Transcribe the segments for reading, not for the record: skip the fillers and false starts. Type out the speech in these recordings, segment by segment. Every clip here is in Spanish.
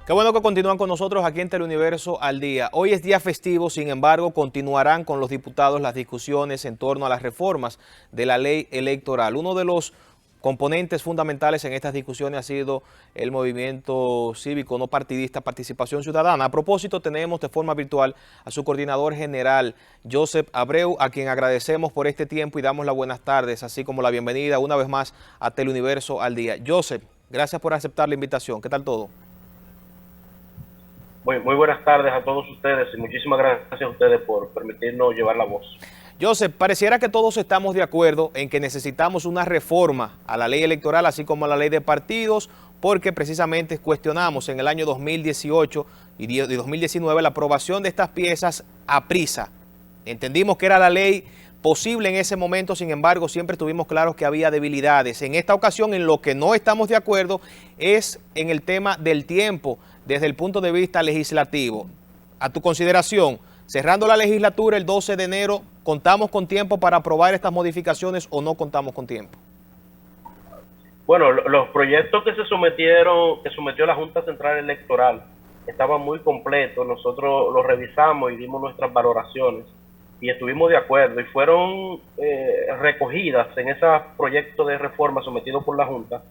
Qué bueno que continúan con nosotros aquí en Teleuniverso al día. Hoy es día festivo, sin embargo, continuarán con los diputados las discusiones en torno a las reformas de la ley electoral. Uno de los componentes fundamentales en estas discusiones ha sido el movimiento cívico no partidista Participación Ciudadana. A propósito, tenemos de forma virtual a su coordinador general, Joseph Abreu, a quien agradecemos por este tiempo y damos las buenas tardes, así como la bienvenida una vez más a Teleuniverso al día. Joseph, gracias por aceptar la invitación. ¿Qué tal todo? Muy buenas tardes a todos ustedes y muchísimas gracias a ustedes por permitirnos llevar la voz. Joseph, pareciera que todos estamos de acuerdo en que necesitamos una reforma a la ley electoral, así como a la ley de partidos, porque precisamente cuestionamos en el año 2018 y 2019 la aprobación de estas piezas a prisa. Entendimos que era la ley posible en ese momento, sin embargo, siempre tuvimos claro que había debilidades. En esta ocasión, en lo que no estamos de acuerdo es en el tema del tiempo desde el punto de vista legislativo. A tu consideración, cerrando la legislatura el 12 de enero, ¿contamos con tiempo para aprobar estas modificaciones o no contamos con tiempo? Bueno, los proyectos que sometió la Junta Central Electoral estaban muy completos. Nosotros los revisamos y dimos nuestras valoraciones y estuvimos de acuerdo y fueron recogidas en ese proyecto de reforma sometido por la Junta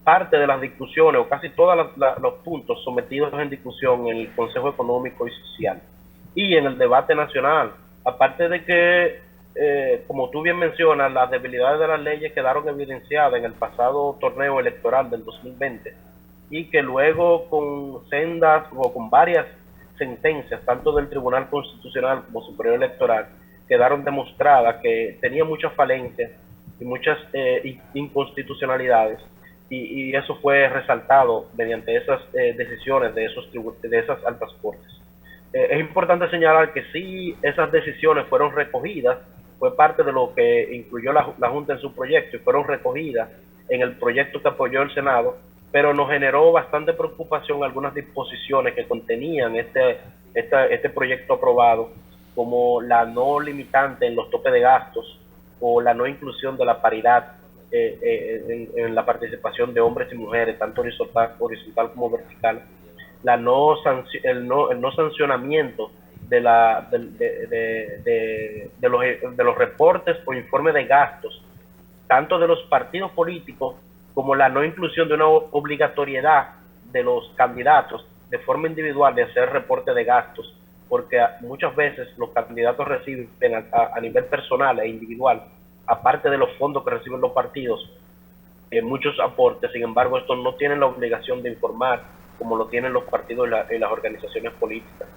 parte de las discusiones o casi todos los puntos sometidos en discusión en el Consejo Económico y Social y en el debate nacional. Aparte de que, como tú bien mencionas, las debilidades de las leyes quedaron evidenciadas en el pasado torneo electoral del 2020 y que luego con sendas o con varias sentencias, tanto del Tribunal Constitucional como Superior Electoral, quedaron demostradas que tenía muchas falencias y muchas inconstitucionalidades y eso fue resaltado mediante esas decisiones de esas altas cortes. Es importante señalar que sí, esas decisiones fueron recogidas, fue parte de lo que incluyó la Junta en su proyecto y fueron recogidas en el proyecto que apoyó el Senado, pero nos generó bastante preocupación algunas disposiciones que contenían este proyecto aprobado, como la no limitante en los topes de gastos o la no inclusión de la paridad en la participación de hombres y mujeres, tanto horizontal como vertical, el no sancionamiento de los reportes o informes de gastos, tanto de los partidos políticos como la no inclusión de una obligatoriedad de los candidatos de forma individual de hacer reporte de gastos, porque muchas veces los candidatos reciben a nivel personal e individual, aparte de los fondos que reciben los partidos, muchos aportes. Sin embargo, estos no tienen la obligación de informar como lo tienen los partidos y las organizaciones políticas.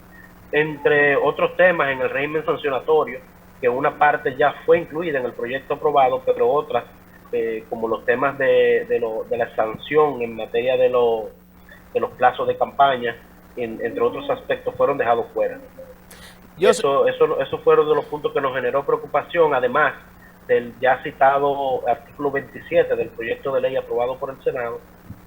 Entre otros temas en el régimen sancionatorio, que una parte ya fue incluida en el proyecto aprobado, pero otras, como los temas de la sanción en materia de los plazos de campaña, entre otros aspectos, fueron dejados fuera. Yo, Eso fueron de los puntos que nos generó preocupación, además del ya citado artículo 27 del proyecto de ley aprobado por el Senado,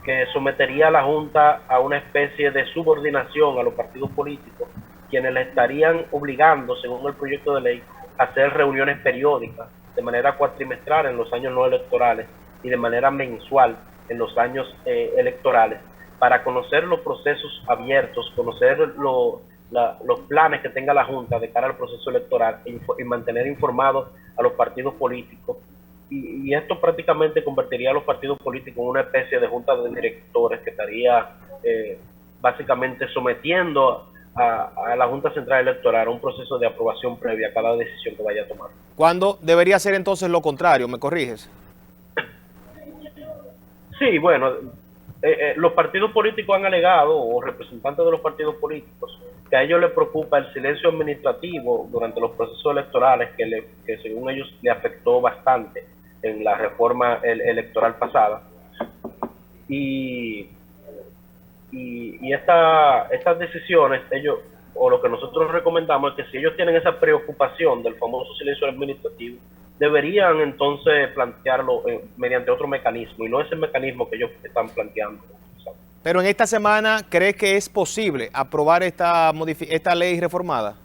que sometería a la Junta a una especie de subordinación a los partidos políticos, quienes le estarían obligando, según el proyecto de ley, a hacer reuniones periódicas, de manera cuatrimestral en los años no electorales y de manera mensual en los años electorales, para conocer los procesos abiertos, conocer los planes que tenga la Junta de cara al proceso electoral y mantener informados a los partidos políticos. Y esto prácticamente convertiría a los partidos políticos en una especie de junta de directores que estaría básicamente sometiendo a la Junta Central Electoral a un proceso de aprobación previa a cada decisión que vaya a tomar. ¿Cuándo debería ser entonces lo contrario? ¿Me corriges? Sí, bueno, los partidos políticos han alegado, o representantes de los partidos políticos, que a ellos les preocupa el silencio administrativo durante los procesos electorales, que según ellos le afectó bastante en la reforma electoral pasada. Y estas decisiones, ellos, o lo que nosotros recomendamos es que si ellos tienen esa preocupación del famoso silencio administrativo, deberían entonces plantearlo mediante otro mecanismo y no ese mecanismo que ellos están planteando. Pero en esta semana, ¿crees que es posible aprobar esta ley reformada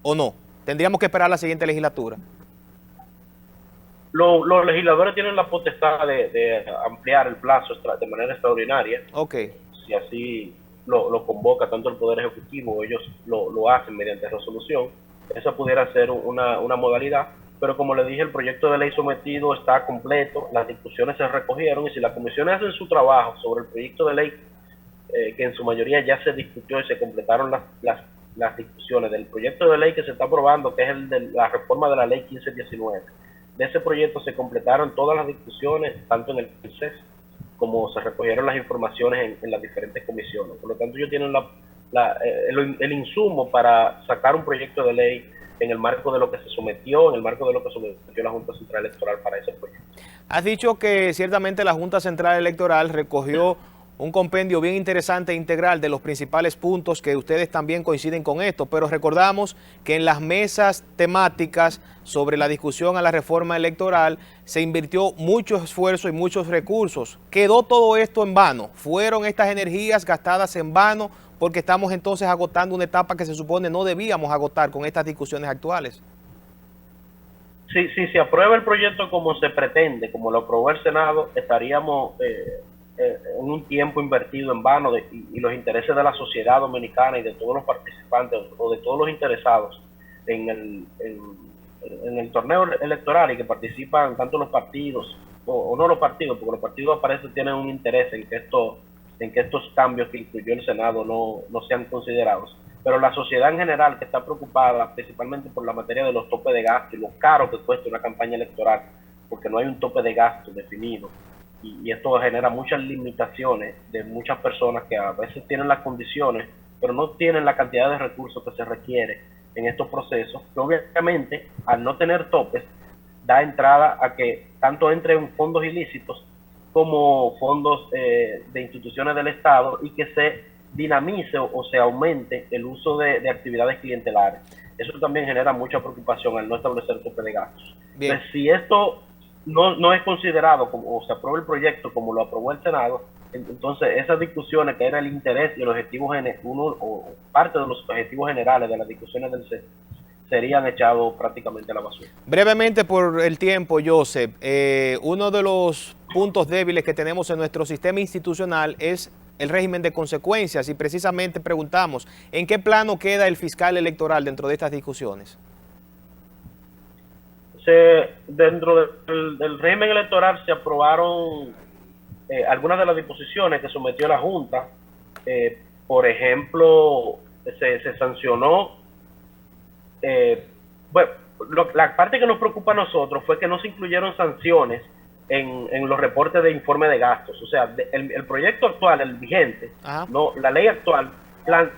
o no? Tendríamos que esperar a la siguiente legislatura. Los legisladores tienen la potestad de ampliar el plazo de manera extraordinaria. Ok. Si así lo convoca tanto el Poder Ejecutivo, ellos lo hacen mediante resolución. Esa pudiera ser una modalidad, pero como le dije, el proyecto de ley sometido está completo, las discusiones se recogieron, y si las comisiones hacen su trabajo sobre el proyecto de ley, que en su mayoría ya se discutió y se completaron las discusiones del proyecto de ley que se está aprobando, que es el de la reforma de la ley 1519. De ese proyecto se completaron todas las discusiones, tanto en el CES como se recogieron las informaciones en las diferentes comisiones. Por lo tanto, ellos tienen el insumo para sacar un proyecto de ley en el marco de lo que se sometió, en el marco de lo que sometió la Junta Central Electoral para ese proyecto. Has dicho que ciertamente la Junta Central Electoral recogió un compendio bien interesante e integral de los principales puntos, que ustedes también coinciden con esto, pero recordamos que en las mesas temáticas sobre la discusión a la reforma electoral se invirtió mucho esfuerzo y muchos recursos. ¿Quedó todo esto en vano? ¿Fueron estas energías gastadas en vano porque estamos entonces agotando una etapa que se supone no debíamos agotar con estas discusiones actuales? Si se aprueba el proyecto como se pretende, como lo aprobó el Senado, estaríamos en un tiempo invertido en vano y los intereses de la sociedad dominicana y de todos los participantes o de todos los interesados en el torneo electoral, y que participan tanto los partidos o no los partidos, porque los partidos parece tienen un interés en que estos cambios que incluyó el Senado no sean considerados, pero la sociedad en general, que está preocupada principalmente por la materia de los topes de gasto y lo caro que cuesta una campaña electoral, porque no hay un tope de gasto definido, y esto genera muchas limitaciones de muchas personas que a veces tienen las condiciones, pero no tienen la cantidad de recursos que se requiere en estos procesos, que obviamente al no tener topes da entrada a que tanto entren fondos ilícitos como fondos de instituciones del Estado, y que se dinamice o se aumente el uso de actividades clientelares. Eso también genera mucha preocupación al no establecer tope de gastos. Entonces, si esto no es considerado o se aprueba el proyecto como lo aprobó el Senado, entonces esas discusiones, que era el interés y el objetivo o parte de los objetivos generales de las discusiones del CES, serían echados prácticamente a la basura. Brevemente, por el tiempo, Joseph, uno de los puntos débiles que tenemos en nuestro sistema institucional es el régimen de consecuencias, y precisamente preguntamos, ¿en qué plano queda el fiscal electoral dentro de estas discusiones? Dentro del régimen electoral se aprobaron algunas de las disposiciones que sometió la Junta. Por ejemplo, se sancionó, la parte que nos preocupa a nosotros fue que no se incluyeron sanciones en los reportes de informe de gastos. O sea, el proyecto actual, el vigente, la ley actual,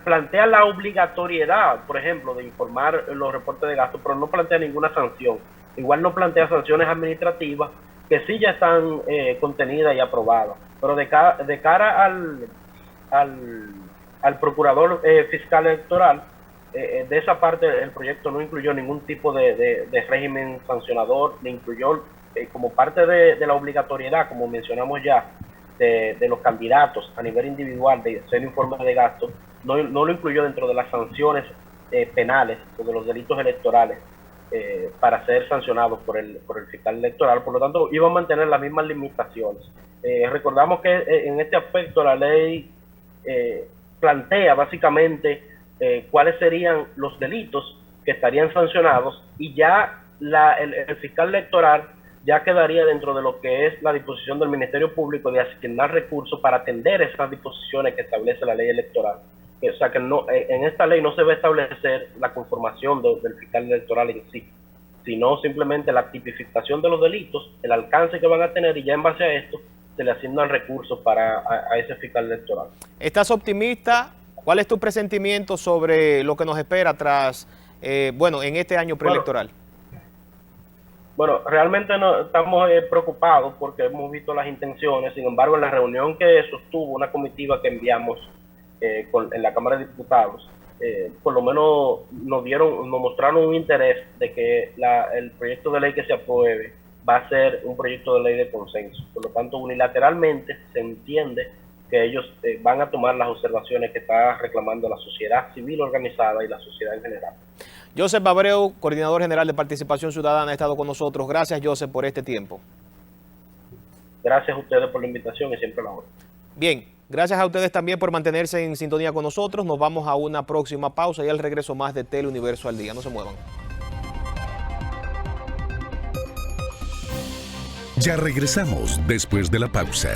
plantea la obligatoriedad, por ejemplo, de informar los reportes de gastos, pero no plantea ninguna sanción. Igual no plantea sanciones administrativas, que sí ya están contenidas y aprobadas. Pero de cara al procurador fiscal electoral, de esa parte el proyecto no incluyó ningún tipo de régimen sancionador, ni incluyó como parte de la obligatoriedad, como mencionamos ya, de los candidatos a nivel individual de hacer informes de gastos, no lo incluyó dentro de las sanciones penales o de los delitos electorales para ser sancionados por el fiscal electoral. Por lo tanto, iba a mantener las mismas limitaciones. Recordamos que en este aspecto la ley plantea básicamente cuáles serían los delitos que estarían sancionados, y ya el fiscal electoral ya quedaría dentro de lo que es la disposición del Ministerio Público de asignar recursos para atender esas disposiciones que establece la ley electoral. O sea que en esta ley no se va a establecer la conformación del fiscal electoral en sí, sino simplemente la tipificación de los delitos, el alcance que van a tener, y ya en base a esto se le asignan recursos a ese fiscal electoral. ¿Estás optimista? ¿Cuál es tu presentimiento sobre lo que nos espera tras, en este año preelectoral? Bueno, realmente no estamos preocupados porque hemos visto las intenciones. Sin embargo, en la reunión que sostuvo una comitiva que enviamos en la Cámara de Diputados, por lo menos nos mostraron un interés de que el proyecto de ley que se apruebe va a ser un proyecto de ley de consenso. Por lo tanto, unilateralmente se entiende que ellos van a tomar las observaciones que está reclamando la sociedad civil organizada y la sociedad en general. Joseph Abreu, coordinador general de Participación Ciudadana, ha estado con nosotros. Gracias, Joseph, por este tiempo. Gracias a ustedes por la invitación y siempre la hora. Bien. Gracias a ustedes también por mantenerse en sintonía con nosotros. Nos vamos a una próxima pausa y al regreso más de Teleuniverso al Día. No se muevan. Ya regresamos después de la pausa.